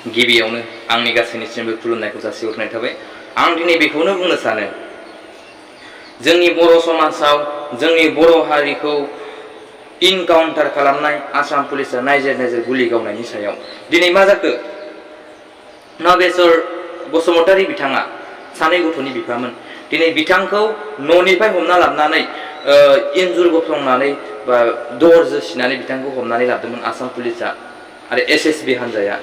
गिबियावनो आंनि गासैनिसिमबो खुलुमनायखौ जासिहरनाय थाबाय। आं दिनै बेखौनो बुंनो सानो, जोंनि बर' समाजाव जोंनि बर' हारिखौ इनकाउन्टार खालामनाय आसाम पुलिसा नायजेर नायजेर गुलि गावनायनि सायाव दिनै मा जाखो? नबेसर बसुमतारी बिथाङा सानै गथ'नि बिफामोन। दिनै बिथांखौ न'निफ्राय हमना लाबोनानै इन्जुर गसंनानै बा दरजो सिनानै बिथांखौ हमनानै लाबोदोंमोन आसाम पुलिसा आरो SSB हान्जाया।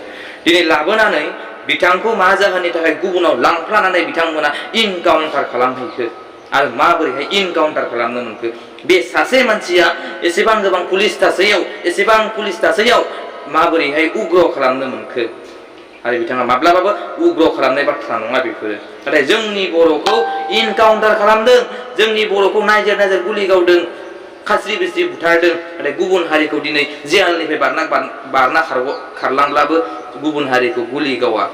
दिनै लाबोनानै बिथांखौ मा जाहोननि थाखाय गुबुनाव लांफ्लानानै बिथांमोना इनकाउन्टार खालामहैखो आरो माबोरैहाय इनकाउन्टार खालामनो मोनखो? बे सासे मानसिया एसेबां गोबां पुलिस थासैयाव माबोरैहाय उग्र खालामनो मोनखो? आरो बिथाङा माब्लाबाबो उग्र खालामनाय बाथ्रा नङा बेफोरो। नाथाय जोंनि बर'खौ इनकाउन्टार खालामदों, जोंनि बर'खौ नायजेर नायजेर गुलि गावदों, खास्रि बिस्रि बुथारदों। नाथाय गुबुन हारिखौ दिनै जेलनिफ्राय बारना खारलांब्लाबो गुबुन हारिखौ गुलि गावा।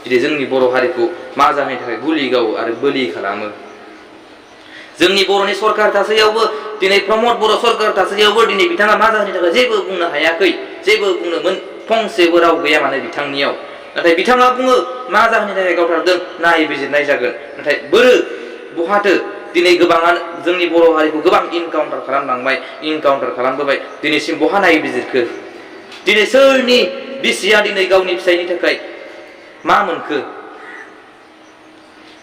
दिनै जोंनि बर' हारिखौ मा जाहोननि थाखाय गुलि गावो आरो बोलि खालामो? जोंनि बर'नि सरकार थासैयावबो दिनै प्रमद बर' सरकार थासैयावबो दिनै बिथाङा मा जाहोननि थाखाय जेबो बुंनो हायाखै, जेबो बुंनोमोन फंसेबो राव गैया माने बिथांनियाव। नाथाय बिथाङा बुङो मा जाहोननि थाखाय गावथारदों नायबिजिरनाय जागोन। नाथाय बहाथो दिनै गोबाङानो जोंनि बर' हारिखौ गोबां इनकाउन्टार खालामलांबाय, इनकाउन्टार खालामबोबाय, दिनैसिम बहा नायबिजिरखो? दिनै सोरनि बिसिया दिनै गावनि फिसायनि थाखाय मा मोनखो?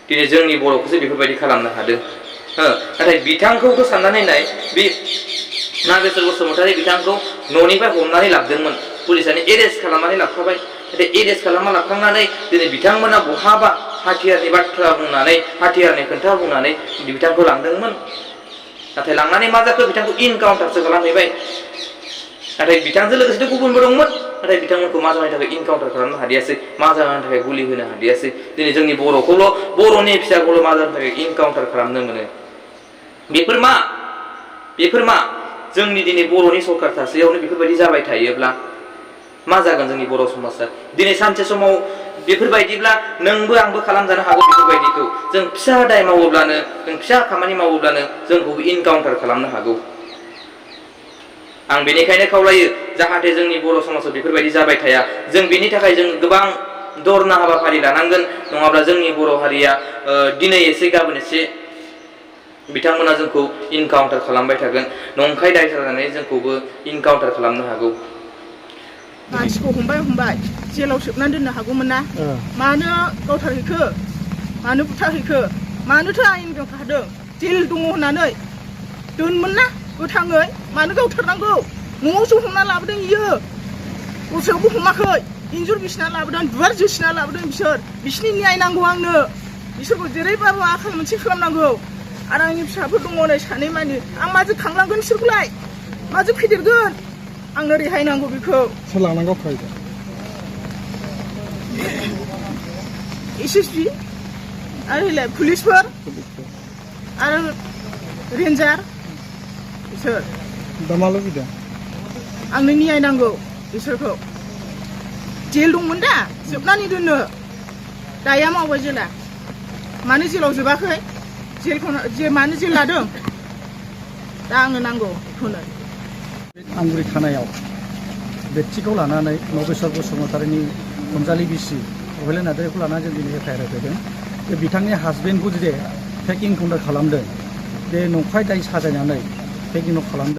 दिनै जोंनि बर'खौसो बेफोरबायदि खालामनो हादों। नाथाय बिथांखौथ' साननानै नाय, बे नागेस्वर बसुमतारी बिथांखौ न'निफ्राय हमनानै लाबोदोंमोन, पुलिसानो एरेस्ट खालामनानै लाबोखाबाय। नाथाय एरेस्ट खालामना लाबोखांनानै दिनै बिथांमोना बहाबा हाथियारनि बाथ्रा बुंनानै, हाथियारनि खोथा बुंनानै बिथांखौ लांदोंमोन। नाथाय लांनानै मा जाखो? बिथांखौ इनकाउन्टारसो खालामहैबाय। नाथाय बिथांजों लोगोसेथ' गुबुनबो दंमोन, नाथाय बिथांमोनखौ मा जाहोननि थाखाय इनकाउन्टार खालामनो हादियासै, मा जाहोननि थाखाय गुलि होनो हादियासै? दिनै जोंनि बर'नि फिसाखौल' मा जाहोननि थाखाय इनकाउन्टार खालामनो मोनो? बेफोर मा जोंनि दिनै बर'नि सरकार थासेयावनो बेफोरबायदि जाबाय थायोब्ला मा जागोन जोंनि बर' समाजा? दिनै सानसे समाव बेफोरबायदिब्ला नोंबो आंबो खालामजानो हागौ। बेफोरबायदिखौ जों फिसा दाय मावोब्लानो, जों फिसा खामानि मावोब्लानो जोंखौबो इनकाउन्टार खालामनो हागौ। आं बेनिखायनो खावलायो, जाहाथे जोंनि बर' समाजाव बेफोरबायदि जाबाय थाया। जों बेनि थाखाय जों गोबां धरना हाबाफारि लानांगोन। नङाब्ला जोंनि बर' हारिया दिनै एसे गाबोन एसे बिथांमोना जोंखौ इनकाउन्टार खालामबाय थागोन। नंखाय दाय जानानै जोंखौबो इनकाउन्टार खालामनो हागौ। मानसिखौ हमबाय जेलाव सोबनानै दोननो हागौमोन ना? मानो गावथारहैखो? मानो बुथारहैखो? मानोथो आयेन बेंखादों? जेल दङ होननानै दोनमोन ना गोथाङै? मानो गावथारनांगौ? न'आवसो हमना लाबोदों इयो, दस्रायावबो हमाखै। इन्जुर बिसिना लाबोदों, दुवार जोसिना लाबोदों बिसोर। बिसिनि न्याय नांगौ आंनो। बिसोरखौ जेरैबाबो आखाल मोनसे खालामनांगौ। आरो आंनि फिसाफोर दङ नै सानै मानि, आं माजों खांलांगोन बिसोरखौलाय? माजों फेदेरगोन? आंनो रेहाय नांगौ बेखौ। सोर लांनांगौ फरायदों? SSB आरो पुलिसफोर आरो रेन्जार, बिसोर। दा मा लुबैदों? आंनो न्याय नांगौ बिसोरखौ। जेल दंमोन दा जोबनानै दोननो, दाया मावबाय जेला। मानो जेलाव जोबाखै? मानो जेल लादों? दा आंनो नांगौ बेखौनो। आमगुरि थानायाव बेक्तिखौ लानानै नबेस्वर बसुमतारीनि अनजालि बिसि अहेला नार्जारिखौ लानानै जों दिनै FIR होफैदों। बे बिथांनि हासबेन्डखौ जे फेक इनकाउन्टार खालामदों, बे नंखाय दाय साजायनानै फेक इनकाउन्टार खालामदों।